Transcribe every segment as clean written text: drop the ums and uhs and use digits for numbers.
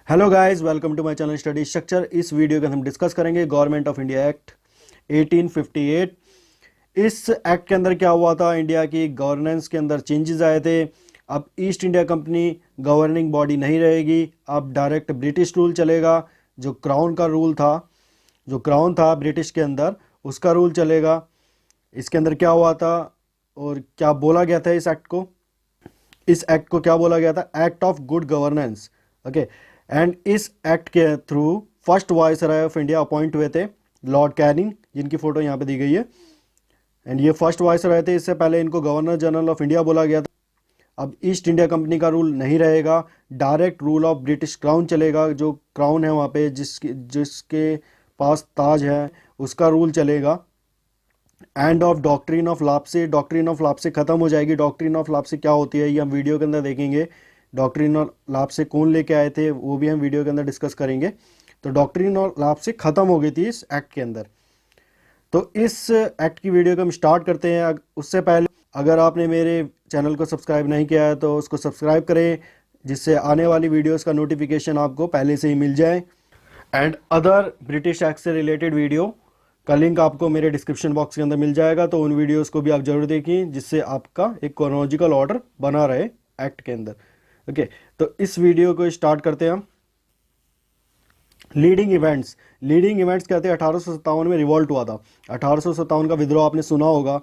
Hello guys, welcome to my channel study structure. इस video के अंदर हम डिस्कस करेंगे गवर्नमेंट ऑफ इंडिया एक्ट 1858। इस एक्ट के अंदर क्या हुआ था, इंडिया की गवर्नेंस के अंदर चेंजेस आए थे। अब east India company governing body नहीं रहेगी, अब डायरेक्ट ब्रिटिश रूल चलेगा। जो क्राउन का रूल था, जो क्राउन था ब्रिटिश के अंदर, उसका रूल चलेगा। इसके अंदर क्या हुआ था और क्या बोला गया था इस एक्ट को क्या बोला गया था? Act of good governance. Okay. And इस एक्ट के through first viceroy of India appoint हुए थे लॉर्ड कैनिंग, जिनकी फोटो यहाँ पे दी गई है। एंड ये फर्स्ट वायसराय थे। इससे पहले इनको गवर्नर जनरल ऑफ इंडिया बोला गया था। अब ईस्ट इंडिया कंपनी का रूल नहीं रहेगा, direct rule of British crown चलेगा। जो क्राउन है वहाँ पे, जिसके पास ताज है, उसका रूल चलेगा। End of doctrine of lapse. Doctrine of lapse खत्म हो जाएगी। डॉक्ट्रिन ऑफ लाप्से क्या होती है, ये हम वीडियो के अंदर देखेंगे। डॉक्ट्रिन ऑफ लाप्से कौन लेके आए थे, वो भी हम वीडियो के अंदर डिस्कस करेंगे। तो डॉक्ट्रिन ऑफ लाप्से खत्म हो गई थी इस एक्ट के अंदर। तो इस एक्ट की वीडियो को हम स्टार्ट करते हैं। उससे पहले अगर आपने मेरे चैनल को सब्सक्राइब नहीं किया है तो उसको सब्सक्राइब करें, जिससे आने वाली वीडियोस का नोटिफिकेशन आपको पहले से ही मिल जाए। एंड अदर ब्रिटिश एक्ट से रिलेटेड वीडियो का लिंक आपको मेरे डिस्क्रिप्शन बॉक्स के अंदर मिल जाएगा, तो उन वीडियोस को भी आप जरूर देखें, जिससे आपका एक क्रोनोलॉजिकल ऑर्डर बना रहे एक्ट के अंदर। ओके, तो इस वीडियो को स्टार्ट करते हैं हम। लीडिंग इवेंट्स कहते हैं 1857 में रिवॉल्ट हुआ था। 1857 का विद्रोह आपने सुना होगा।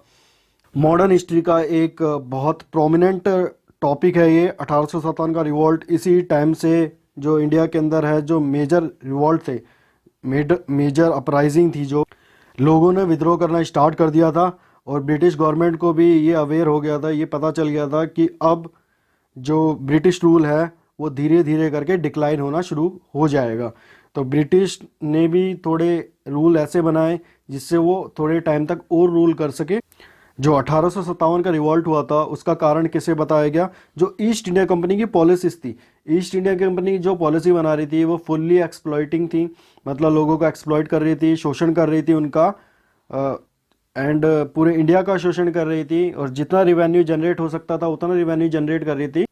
मॉडर्न हिस्ट्री का एक बहुत प्रोमिनेंट टॉपिक है ये 1857 का रिवॉल्ट। इसी टाइम से जो इंडिया के अंदर है, जो मेजर रिवॉल्ट थे, मेजर अपराइजिंग थी, जो लोगों ने विद्रोह करना स्टार्ट कर दिया था। और ब्रिटिश गवर्नमेंट को भी ये अवेयर हो गया था, ये पता चल गया था कि अब जो ब्रिटिश रूल है वो धीरे धीरे करके डिक्लाइन होना शुरू हो जाएगा। तो ब्रिटिश ने भी थोड़े रूल ऐसे बनाए जिससे वो थोड़े टाइम तक और रूल कर सके। जो 1857 का रिवॉल्ट हुआ था उसका कारण किसे बताया गया? जो ईस्ट इंडिया कंपनी की पॉलिसीज थी। ईस्ट इंडिया कंपनी जो पॉलिसी बना रही थी वो फुल्ली एक्सप्लॉइटिंग थी, मतलब लोगों को एक्सप्लॉइट कर रही थी, शोषण कर रही थी उनका, एंड पूरे इंडिया का शोषण कर रही थी। और जितना रिवेन्यू जनरेट हो सकता था उतना रिवेन्यू जनरेट कर रही थी।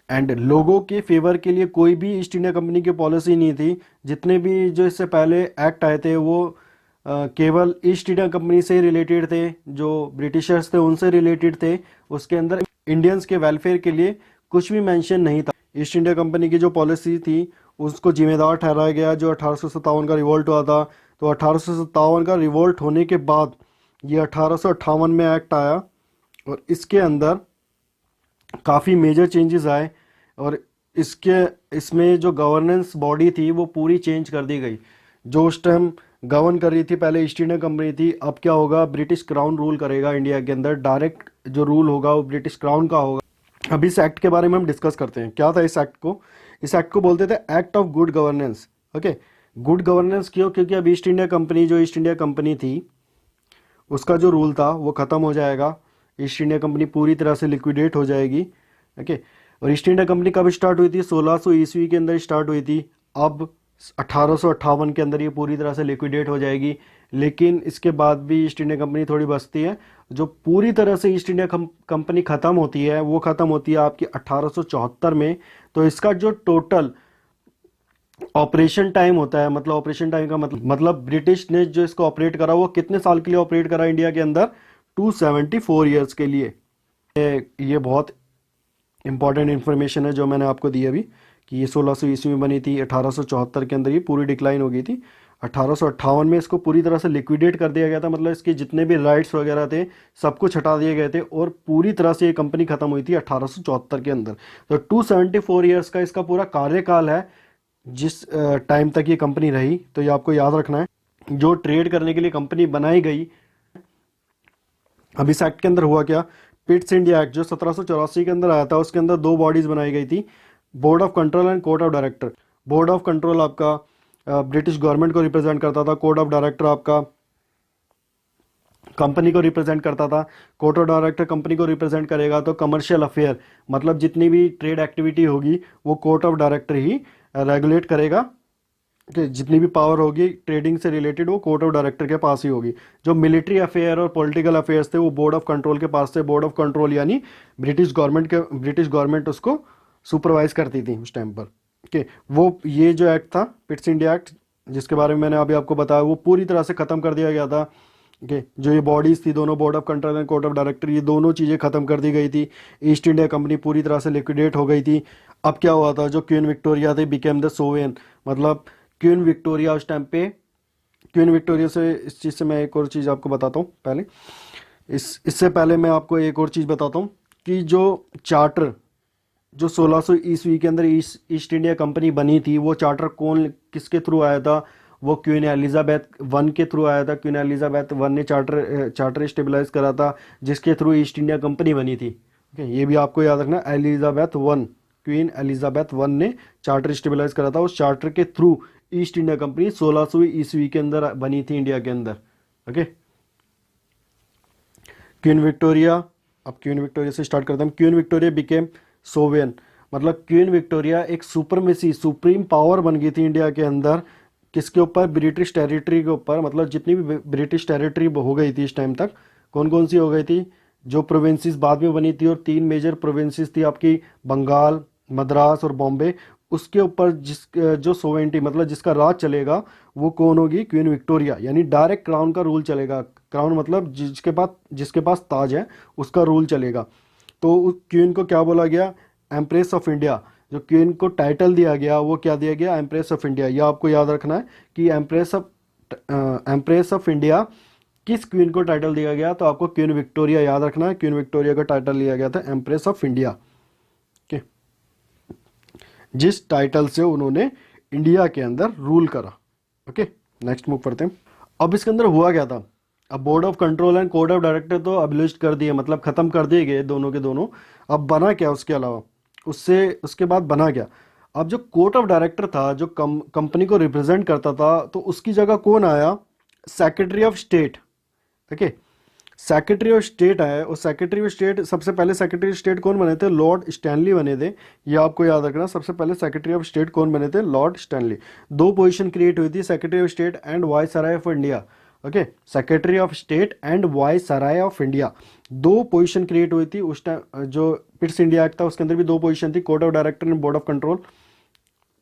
एंड लोगों के फेवर के लिए कोई भी ईस्ट इंडिया कंपनी की पॉलिसी नहीं थी। जितने भी जो इससे पहले एक्ट आए थे वो केवल ईस्ट इंडिया कंपनी से रिलेटेड थे, जो ब्रिटिशर्स थे उनसे रिलेटेड थे। उसके अंदर इंडियंस के वेलफेयर के लिए कुछ भी मेंशन नहीं था। ईस्ट इंडिया कंपनी की जो पॉलिसी थी उसको जिम्मेदार ठहराया गया जो 1857 का रिवॉल्ट हुआ था। तो 1857 का रिवॉल्ट होने के बाद ये 1858 में एक्ट आया, और इसके अंदर काफ़ी मेजर चेंजेस आए। और इसमें जो गवर्नेंस बॉडी थी वो पूरी चेंज कर दी गई। जो उस टाइम गवर्न कर रही थी पहले ईस्ट इंडिया कंपनी थी, अब क्या होगा, ब्रिटिश क्राउन रूल करेगा इंडिया के अंदर। डायरेक्ट जो रूल होगा वो ब्रिटिश क्राउन का होगा। अब इस एक्ट के बारे में हम डिस्कस करते हैं। क्या था इस एक्ट को बोलते थे act of good governance. Okay, good governance क्यों? क्योंकि अब ईस्ट इंडिया कंपनी थी, उसका जो रूल था वो ख़त्म हो जाएगा। ईस्ट इंडिया कंपनी पूरी तरह से लिक्विडेट हो जाएगी। ओके, और ईस्ट इंडिया कंपनी कब स्टार्ट हुई थी? 1600 ईस्वी के अंदर स्टार्ट हुई थी। अब 1858 के अंदर ये पूरी तरह से लिक्विडेट हो जाएगी। लेकिन इसके बाद भी ईस्ट इंडिया कंपनी थोड़ी बचती है। जो पूरी तरह से ईस्ट इंडिया कंपनी ख़त्म होती है वो ख़त्म होती है आपकी 1874 में। तो इसका जो टोटल ऑपरेशन टाइम होता है, मतलब ऑपरेशन टाइम का मतलब ब्रिटिश ने जो इसको ऑपरेट करा वो कितने साल के लिए ऑपरेट करा इंडिया के अंदर? 274 ईयर्स के लिए। ये बहुत इंपॉर्टेंट इन्फॉर्मेशन है जो मैंने आपको दी अभी, कि ये 1600 ईस्वी में बनी थी, 1874 के अंदर ये पूरी डिक्लाइन हो गई थी। 1858 में इसको पूरी तरह से लिक्विडेट कर दिया गया था, मतलब इसके जितने भी राइट्स वगैरह थे सब कुछ हटा दिए गए थे, और पूरी तरह से ये कंपनी खत्म हुई थी 1874 के अंदर। तो 274 ईयर्स का इसका पूरा कार्यकाल है, जिस टाइम तक ये कंपनी रही। तो ये आपको याद रखना है। जो ट्रेड करने के लिए कंपनी बनाई गई। अब इस एक्ट के अंदर हुआ क्या? पिट्स इंडिया एक्ट जो 1784 के अंदर आया था, उसके अंदर दो बॉडीज बनाई गई थी, board of control and court of director. Board of control आपका ब्रिटिश गवर्नमेंट को रिप्रेजेंट करता था, कोर्ट ऑफ डायरेक्टर आपका कंपनी को रिप्रेजेंट करता था। कोर्ट ऑफ डायरेक्टर कंपनी को रिप्रेजेंट करेगा तो कमर्शियल अफेयर, मतलब जितनी भी ट्रेड एक्टिविटी होगी वो court of director he regulate करेगा। कि जितनी भी पावर होगी ट्रेडिंग से रिलेटेड वो कोर्ट ऑफ डायरेक्टर के पास ही होगी। जो मिलिट्री अफेयर और पॉलिटिकल अफेयर्स थे वो बोर्ड ऑफ कंट्रोल के पास थे। बोर्ड ऑफ कंट्रोल यानी ब्रिटिश गवर्नमेंट उसको सुपरवाइज करती थी उस टाइम पर। ओके, वो ये जो एक्ट था पिट्स इंडिया एक्ट, जिसके बारे में मैंने अभी आपको बताया, वो पूरी तरह से ख़त्म कर दिया गया था। ओके, जो ये बॉडीज़ थी दोनों, board of control and court of director, ये दोनों चीज़ें ख़त्म कर दी गई थी। ईस्ट इंडिया कंपनी पूरी तरह से लिक्विडेट हो गई थी। अब क्या हुआ था, जो क्वीन विक्टोरिया थे बिकेम द सोवेन, मतलब क्वीन विक्टोरिया उस टाइम पे, क्वीन विक्टोरिया से, इस चीज़ से मैं एक और चीज़ आपको बताता हूँ पहले, इससे पहले मैं आपको एक और चीज़ बताता हूँ कि जो चार्टर, जो 1600 ईस्वी के अंदर ईस्ट इंडिया कंपनी बनी थी, वो चार्टर कौन, किसके थ्रू आया था, वो क्वीन एलिजाबेथ वन के थ्रू आया था। क्वीन एलिजाबेथ वन ने चार्टर स्टेबलाइज करा था, जिसके थ्रू ईस्ट इंडिया कंपनी बनी थी। ओके, ये भी आपको याद रखना, Elizabeth one, queen Elizabeth one ने चार्टर स्टेबलाइज करा था। उस चार्टर के थ्रू ईस्ट इंडिया कंपनी 1600 ईस्वी के अंदर बनी थी इंडिया के अंदर। ओके, क्वीन विक्टोरिया, अब क्वीन विक्टोरिया से स्टार्ट करते हैं। क्वीन विक्टोरिया बिकेम सोवेन, मतलब क्वीन विक्टोरिया एक सुपरमेसी, सुप्रीम पावर बन गई थी इंडिया के अंदर। किसके ऊपर, ब्रिटिश टेरिटरी के ऊपर, मतलब जितनी भी ब्रिटिश टेरिटरी हो गई थी इस टाइम तक, कौन कौन सी हो गई थी, जो प्रोविंसेस बाद में बनी थी, और तीन मेजर प्रोविंसेस थी आपकी, बंगाल, मद्रास और बॉम्बे, उसके ऊपर जिस जो सोवेंटी, मतलब जिसका राज चलेगा, वो कौन होगी, क्वीन विक्टोरिया, यानी डायरेक्ट क्राउन का रूल चलेगा। क्राउन मतलब जिसके पास ताज है, उसका रूल चलेगा। तो उस क्वीन को क्या बोला गया, एम्प्रेस ऑफ इंडिया। जो क्वीन को टाइटल दिया गया वो क्या दिया गया, एम्प्रेस ऑफ इंडिया। यह आपको याद रखना है कि एम्प्रेस ऑफ इंडिया किस क्वीन को टाइटल दिया गया, तो आपको क्वीन विक्टोरिया याद रखना है। क्वीन विक्टोरिया का टाइटल लिया गया था एम्प्रेस ऑफ इंडिया, ओके, जिस टाइटल से उन्होंने इंडिया के अंदर रूल करा। ओके, नेक्स्ट मूव करते हैं। अब इसके अंदर हुआ क्या था, अब board of control and code of director तो अबलिस्ट कर दिए, मतलब खत्म कर दिए गए दोनों के दोनों। अब बना क्या उसके अलावा, उसके बाद बना क्या, अब जो कोर्ट ऑफ डायरेक्टर था, जो कंपनी को रिप्रेजेंट करता था, तो उसकी जगह कौन आया, secretary of state. Okay, secretary of state आया, और सेक्रेटरी ऑफ स्टेट, सबसे पहले सेक्रेटरी ऑफ स्टेट कौन बने थे, लॉर्ड स्टैनली बने थे। ये आपको याद रखना, सबसे पहले सेक्रेटरी ऑफ स्टेट कौन बने थे, लॉर्ड स्टैनली। दो पोजीशन क्रिएट हुई थी, secretary of state and viceroy of India. Okay, secretary of state and viceroy of India, दो पोजीशन क्रिएट हुई थी उस टाइम। जो पिट्स इंडिया एक्ट था उसके अंदर भी दो पोजीशन थी, court of director and board of control.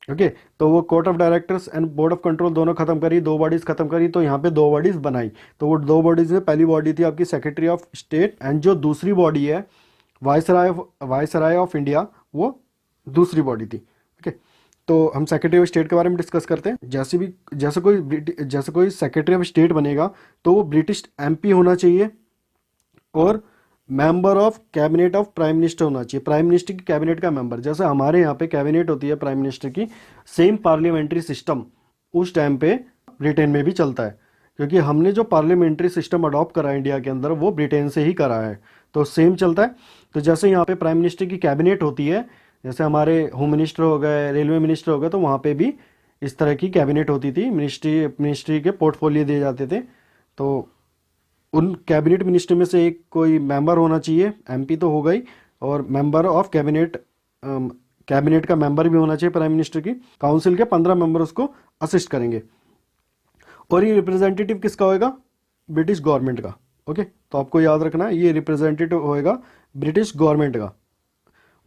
Okay, तो वो court of directors and board of control दोनों खत्म करी, दो बॉडीज खत्म करी, तो यहाँ पे दो बॉडीज बनाई। तो वो दो बॉडीज में पहली बॉडी थी आपकी सेक्रेटरी ऑफ स्टेट, एंड जो दूसरी बॉडी है वायसराय ऑफ इंडिया, वो दूसरी बॉडी थी। ओके, तो हम सेक्रेटरी ऑफ स्टेट के बारे में डिस्कस करते हैं। जैसे कोई सेक्रेटरी ऑफ स्टेट बनेगा, तो वो ब्रिटिश एमपी होना चाहिए, और member of cabinet of prime minister होना चाहिए, प्राइम मिनिस्टर की कैबिनेट का मेंबर। जैसे हमारे यहाँ पे कैबिनेट होती है प्राइम मिनिस्टर की, सेम पार्लियामेंट्री सिस्टम उस टाइम पे ब्रिटेन में भी चलता है, क्योंकि हमने जो पार्लियामेंट्री सिस्टम अडॉप्ट करा है इंडिया के अंदर, वो ब्रिटेन से ही करा है, तो सेम चलता है। तो जैसे यहाँ पे प्राइम मिनिस्टर की कैबिनेट होती है, जैसे हमारे होम मिनिस्टर हो गए, रेलवे मिनिस्टर हो गए, तो वहाँ पे भी इस तरह की कैबिनेट होती थी, मिनिस्ट्री के पोर्टफोलियो दिए जाते थे। तो उन कैबिनेट मिनिस्टर में से एक कोई मेंबर होना चाहिए, एमपी तो हो गई, और मेंबर ऑफ कैबिनेट, कैबिनेट का मेंबर भी होना चाहिए प्राइम मिनिस्टर की। काउंसिल के 15 मेंबर उसको असिस्ट करेंगे, और ये रिप्रेजेंटेटिव किसका होएगा, ब्रिटिश गवर्नमेंट का। ओके, तो आपको याद रखना है ये रिप्रेजेंटेटिव होएगा ब्रिटिश गवर्नमेंट का।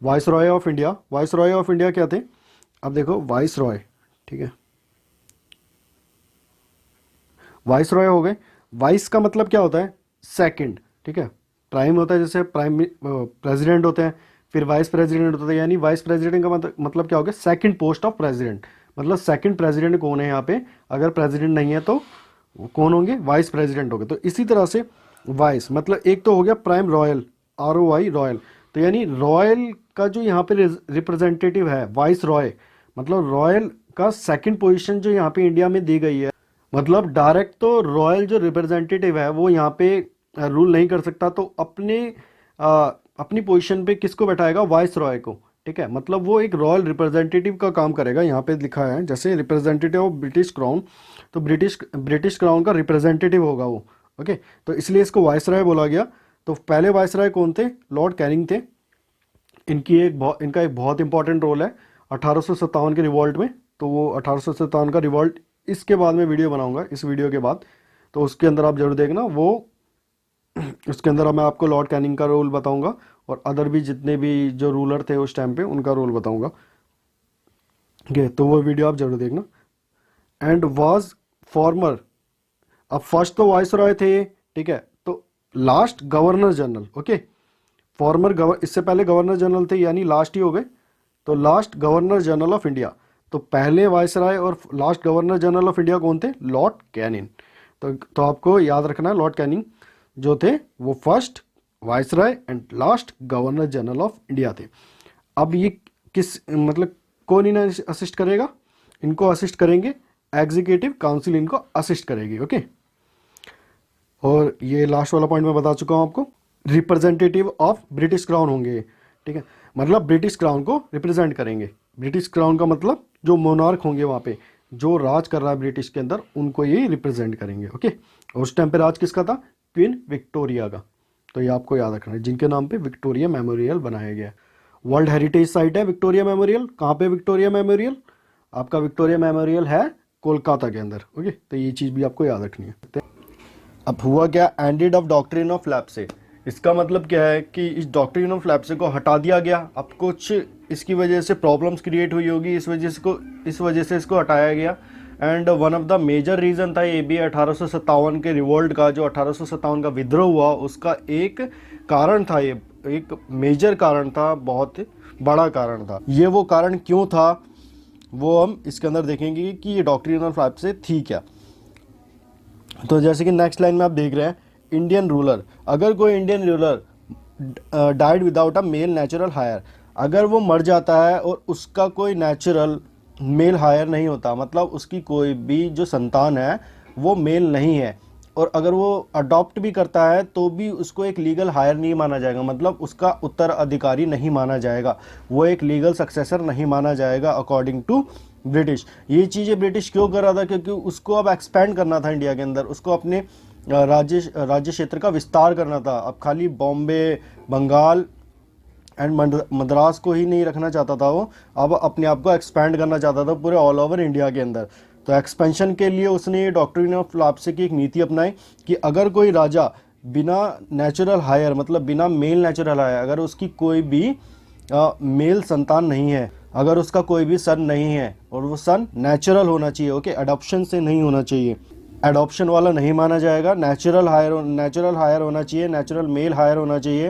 Vice Roy of India, vice Roy of India क्या थे, अब देखो वाइस रॉय, ठीक है, वाइस रॉय हो गए। वाइस का मतलब क्या होता है, सेकंड, ठीक है। प्राइम होता है, जैसे प्राइम प्रेसिडेंट होते हैं, फिर वाइस प्रेसिडेंट होता है, यानी वाइस प्रेसिडेंट का मतलब क्या हो गया, सेकंड पोस्ट ऑफ प्रेसिडेंट। मतलब सेकंड प्रेसिडेंट कौन है यहाँ पे, अगर प्रेसिडेंट नहीं है तो कौन होंगे, वाइस प्रेसिडेंट होंगे। तो इसी तरह से वाइस मतलब एक तो हो गया प्राइम रॉयल, ROY रॉयल, तो यानी रॉयल का जो यहाँ पे रिप्रेजेंटेटिव है वाइस रॉय, मतलब रॉयल का सेकंड पोजीशन जो यहाँ पे इंडिया में दी गई है, मतलब डायरेक्ट तो रॉयल जो रिप्रेजेंटेटिव है वो यहाँ पे रूल नहीं कर सकता, तो अपनी पोजीशन पे किसको बैठाएगा, वाइस रॉय को, ठीक है। मतलब वो एक रॉयल रिप्रेजेंटेटिव का काम करेगा, यहाँ पे लिखा है जैसे रिप्रेजेंटेटिव ऑफ ब्रिटिश क्राउन, तो ब्रिटिश क्राउन का रिप्रेजेंटेटिव होगा वो। ओके, तो इसलिए इसको वाइस रॉय बोला गया। तो पहले वाइस रॉय कौन थे, लॉर्ड कैनिंग थे। इनका एक बहुत इंपॉर्टेंट रोल है 1857 के रिवॉल्ट में। तो वो 1857 का रिवॉल्ट इसके बाद में वीडियो बनाऊंगा, इस वीडियो के बाद, तो उसके अंदर आप जरूर देखना। वो उसके अंदर मैं आपको लॉर्ड कैनिंग का रोल बताऊंगा, और अदर भी जितने भी जो रूलर थे उस टाइम पे उनका रोल बताऊंगा। ठीक है, तो वो वीडियो आप जरूर देखना। एंड वाज फॉर्मर, अब फर्स्ट तो वाइस रॉय थे ये, ठीक है, तो लास्ट गवर्नर जनरल, ओके, इससे पहले गवर्नर जनरल थे यानी लास्ट ही हो गए, तो last governor general of India. तो पहले वाइसराय और last governor general of India कौन थे? Lord Canning. तो आपको याद रखना है, लॉर्ड कैनिंग जो थे वो first viceroy and last governor general of India थे। अब ये किस मतलब कौन इन्हें असिस्ट करेगा? इनको असिस्ट करेंगे एग्जीक्यूटिव काउंसिल, इनको असिस्ट करेगी, ओके। और ये लास्ट वाला पॉइंट मैं बता चुका हूँ आपको, रिप्रेजेंटेटिव ऑफ ब्रिटिश क्राउन होंगे, ठीक है, मतलब ब्रिटिश क्राउन को रिप्रेजेंट करेंगे। ब्रिटिश क्राउन का मतलब जो मोनार्क होंगे वहाँ पे, जो राज कर रहा है ब्रिटिश के अंदर, उनको ये रिप्रेजेंट करेंगे, ओके। और उस टाइम पे राज किसका था? क्वीन विक्टोरिया का। तो ये आपको याद रखना है, जिनके नाम पे विक्टोरिया मेमोरियल बनाया गया है। वर्ल्ड हेरिटेज साइट है विक्टोरिया मेमोरियल। कहाँ पे विक्टोरिया मेमोरियल? आपका विक्टोरिया मेमोरियल है कोलकाता के अंदर, ओके। तो ये चीज़ भी आपको याद रखनी है। अब हुआ क्या? एंडेड ऑफ डॉक्ट्रिन ऑफ लैप्से, इसका मतलब क्या है कि इस डॉक्ट्रिन ऑफ लैप्से को हटा दिया गया। अब कुछ इसकी वजह से प्रॉब्लम्स क्रिएट हुई होगी, इस वजह से इसको हटाया गया। And one of the major reason था ये भी 1857 के रिवोल्ट का, जो 1857 का विद्रोह हुआ, उसका एक कारण था, ये एक मेजर कारण था, बहुत बड़ा कारण था। ये वो कारण क्यों था वो हम इसके अंदर देखेंगे कि ये डॉक्ट्रिन ऑफ लैप्से थी क्या। तो जैसे कि नेक्स्ट लाइन में आप देख रहे हैं, इंडियन रूलर, अगर कोई Indian ruler died without a male natural heir, अगर वो मर जाता है और उसका कोई नेचुरल मेल हायर नहीं होता, मतलब उसकी कोई भी जो संतान है वो मेल नहीं है, और अगर वो अडॉप्ट भी करता है तो भी उसको एक लीगल हायर नहीं माना जाएगा, मतलब उसका उत्तराधिकारी नहीं माना जाएगा, वो एक लीगल सक्सेसर नहीं माना जाएगा अकॉर्डिंग टू ब्रिटिश। ये चीज़ें ब्रिटिश क्यों कर रहा था? क्योंकि उसको अब एक्सपेंड करना था इंडिया के अंदर, उसको अपने राज्य क्षेत्र का विस्तार करना था। अब खाली बॉम्बे, बंगाल एंड मद्रास को ही नहीं रखना चाहता था वो, अब अपने आप को एक्सपेंड करना चाहता था पूरे ऑल ओवर इंडिया के अंदर। तो एक्सपेंशन के लिए उसने ये डॉक्ट्रिन ऑफ लैप्से की एक नीति अपनाई कि अगर कोई राजा बिना नेचुरल हायर, मतलब बिना मेल नेचुरल हायर, अगर उसकी कोई भी मेल संतान नहीं है, अगर उसका कोई भी सन नहीं है, और वो सन नेचुरल होना चाहिए, ओके, अडॉप्शन से नहीं होना चाहिए, एडॉप्शन वाला नहीं माना जाएगा, नेचुरल हायर होना चाहिए, नेचुरल मेल हायर होना चाहिए,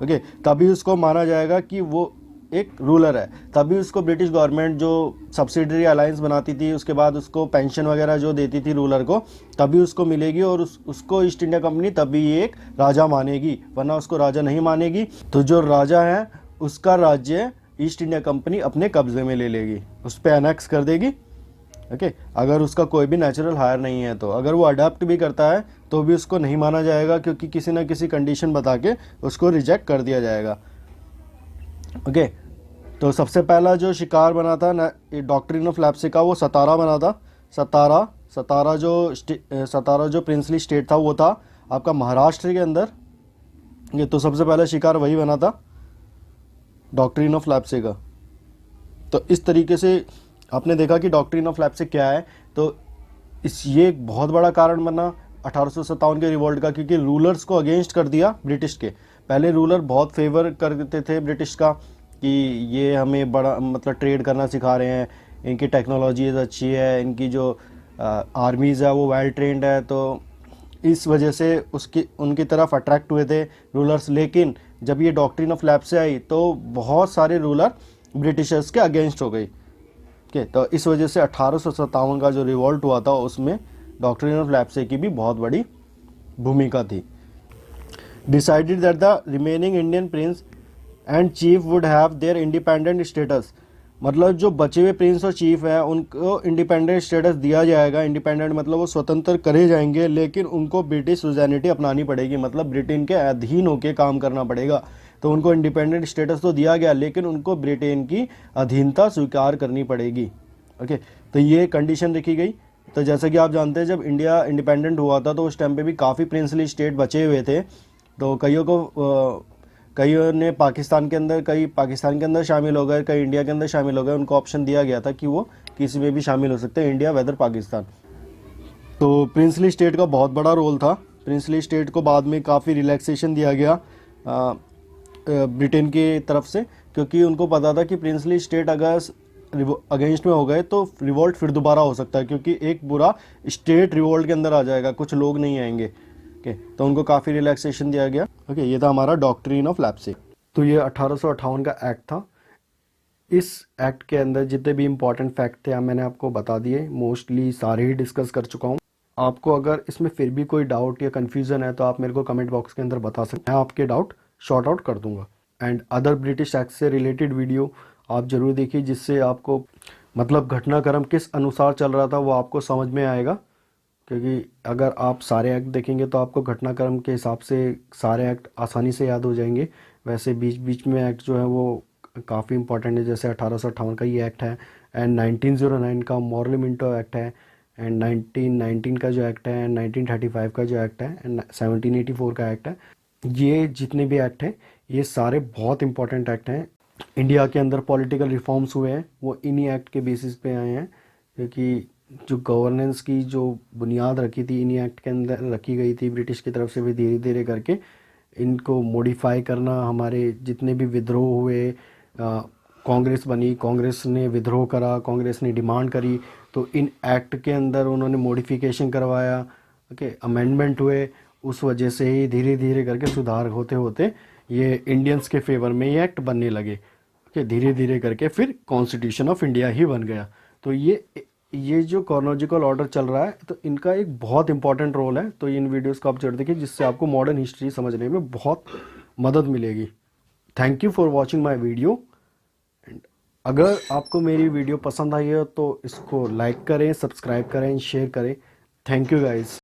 ओके, तभी उसको माना जाएगा कि वो एक रूलर है। तभी उसको ब्रिटिश गवर्नमेंट जो सब्सिडरी अलायंस बनाती थी, उसके बाद उसको पेंशन वगैरह जो देती थी रूलर को, तभी उसको मिलेगी, और उसको ईस्ट इंडिया कंपनी तभी एक राजा मानेगी, वरना उसको राजा नहीं मानेगी। तो जो राजा है उसका राज्य ईस्ट इंडिया कंपनी अपने कब्जे में ले लेगी, उस पर एनेक्स कर देगी, ओके। अगर उसका कोई भी नेचुरल हायर नहीं है, तो अगर वो अडॉप्ट भी करता है तो भी उसको नहीं माना जाएगा, क्योंकि किसी ना किसी कंडीशन बता के उसको रिजेक्ट कर दिया जाएगा, ओके। तो सबसे पहला जो शिकार बना था ना डॉक्ट्रिन ऑफ लैप्से का, वो सतारा बना था। सतारा जो प्रिंसली स्टेट था वो था आपका महाराष्ट्र के अंदर। ये तो सबसे पहला शिकार वही बना था डॉक्ट्रिन ऑफ लैप्से का। तो इस तरीके से आपने देखा कि डॉक्ट्रिन ऑफ लैप्से क्या है। तो ये एक बहुत बड़ा कारण बना 1857 के रिवोल्ट का, क्योंकि रूलर्स को अगेंस्ट कर दिया ब्रिटिश के। पहले रूलर बहुत फेवर करते थे ब्रिटिश का कि ये हमें बड़ा मतलब ट्रेड करना सिखा रहे हैं, इनकी टेक्नोलॉजीज अच्छी है, इनकी जो आर्मीज़ है वो वेल ट्रेंड है, तो इस वजह से उनकी तरफ अट्रैक्ट हुए थे रूलर्स। लेकिन जब ये डॉक्ट्रिन ऑफ लैप्से आई तो बहुत सारे रूलर ब्रिटिशर्स के अगेंस्ट हो गई, ठीक, तो इस वजह से 1857 का जो रिवोल्ट हुआ था उसमें डॉक्ट्रिन ऑफ लैप्से की भी बहुत बड़ी भूमिका थी। Decided that the remaining Indian Prince and chief would have their independent status, मतलब जो बचे हुए प्रिंस और चीफ हैं उनको इंडिपेंडेंट स्टेटस दिया जाएगा। इंडिपेंडेंट मतलब वो स्वतंत्र करे जाएंगे, लेकिन उनको ब्रिटिश सुजैनिटी अपनानी पड़ेगी, मतलब ब्रिटेन के अधीन होकर काम करना पड़ेगा। तो उनको इंडिपेंडेंट स्टेटस तो दिया गया, लेकिन उनको ब्रिटेन की अधीनता स्वीकार करनी पड़ेगी, ओके। तो ये कंडीशन रखी गई। तो जैसा कि आप जानते हैं जब इंडिया इंडिपेंडेंट हुआ था तो उस टाइम पे भी काफ़ी प्रिंसली स्टेट बचे हुए थे। तो कईयों ने पाकिस्तान के अंदर शामिल हो गए, कई इंडिया के अंदर शामिल हो गए। उनको ऑप्शन दिया गया था कि वो किसी में भी शामिल हो सकते हैं, इंडिया वेदर पाकिस्तान। तो प्रिंसली स्टेट का बहुत बड़ा रोल था। प्रिंसली स्टेट को बाद में काफ़ी रिलैक्सेशन दिया गया ब्रिटेन की तरफ से, क्योंकि उनको पता था कि प्रिंसली स्टेट अगर अगेंस्ट में हो गए तो रिवोल्ट फिर दोबारा हो सकता है, क्योंकि एक पूरा स्टेट रिवोल्ट के अंदर आ जाएगा, कुछ लोग नहीं आएंगे। ओके, तो उनको काफ़ी रिलैक्सेशन दिया गया। ओके, ये था हमारा डॉक्ट्रिन ऑफ लैप्सिंग। तो ये 1858 का एक्ट था। इस एक्ट के अंदर जितने भी इंपॉर्टेंट फैक्ट थे मैंने आपको बता दिए, मोस्टली सारे ही डिस्कस कर चुका हूँ। आपको अगर इसमें फिर भी कोई डाउट या कन्फ्यूज़न है तो आप मेरे को कमेंट बॉक्स के अंदर बता सकते हैं, मैं आपके डाउट शॉर्ट आउट कर दूंगा। एंड अदर ब्रिटिश एक्ट से रिलेटेड वीडियो आप ज़रूर देखिए, जिससे आपको मतलब घटनाक्रम किस अनुसार चल रहा था वो आपको समझ में आएगा। क्योंकि अगर आप सारे एक्ट देखेंगे तो आपको घटनाक्रम के हिसाब से सारे एक्ट आसानी से याद हो जाएंगे। वैसे बीच बीच में एक्ट जो है वो काफ़ी इंपॉर्टेंट है, जैसे 1858 का ये एक्ट है, एंड 1909 का मॉरली मिंटो एक्ट है, एंड 1919 का जो एक्ट है, एंड 1935 का जो एक्ट है, एंड 1784 का एक्ट है। ये जितने भी एक्ट हैं ये सारे बहुत इंपॉर्टेंट एक्ट हैं। इंडिया के अंदर पॉलिटिकल रिफॉर्म्स हुए हैं वो इन्हीं एक्ट के बेसिस पे आए हैं, क्योंकि जो गवर्नेंस की जो बुनियाद रखी थी इन्हीं एक्ट के अंदर रखी गई थी ब्रिटिश की तरफ से भी। धीरे धीरे करके इनको मॉडिफाई करना, हमारे जितने भी विद्रोह हुए, कांग्रेस बनी, कांग्रेस ने विद्रोह करा, कांग्रेस ने डिमांड करी, तो इन एक्ट के अंदर उन्होंने मॉडिफिकेशन करवाया। ओके, अमेंडमेंट हुए, उस वजह से ही धीरे धीरे करके सुधार होते होते ये इंडियंस के फेवर में ये एक्ट बनने लगे। ओके, धीरे धीरे करके फिर कॉन्स्टिट्यूशन ऑफ इंडिया ही बन गया। तो ये जो कॉर्नोलॉजिकल ऑर्डर चल रहा है तो इनका एक बहुत इंपॉर्टेंट रोल है। तो इन वीडियोस को आप जरूर देखिए, जिससे आपको मॉडर्न हिस्ट्री समझने में बहुत मदद मिलेगी। Thank you for watching my video. And अगर आपको मेरी वीडियो पसंद आई है तो इसको लाइक करें, सब्सक्राइब करें, शेयर करें। Thank you guys.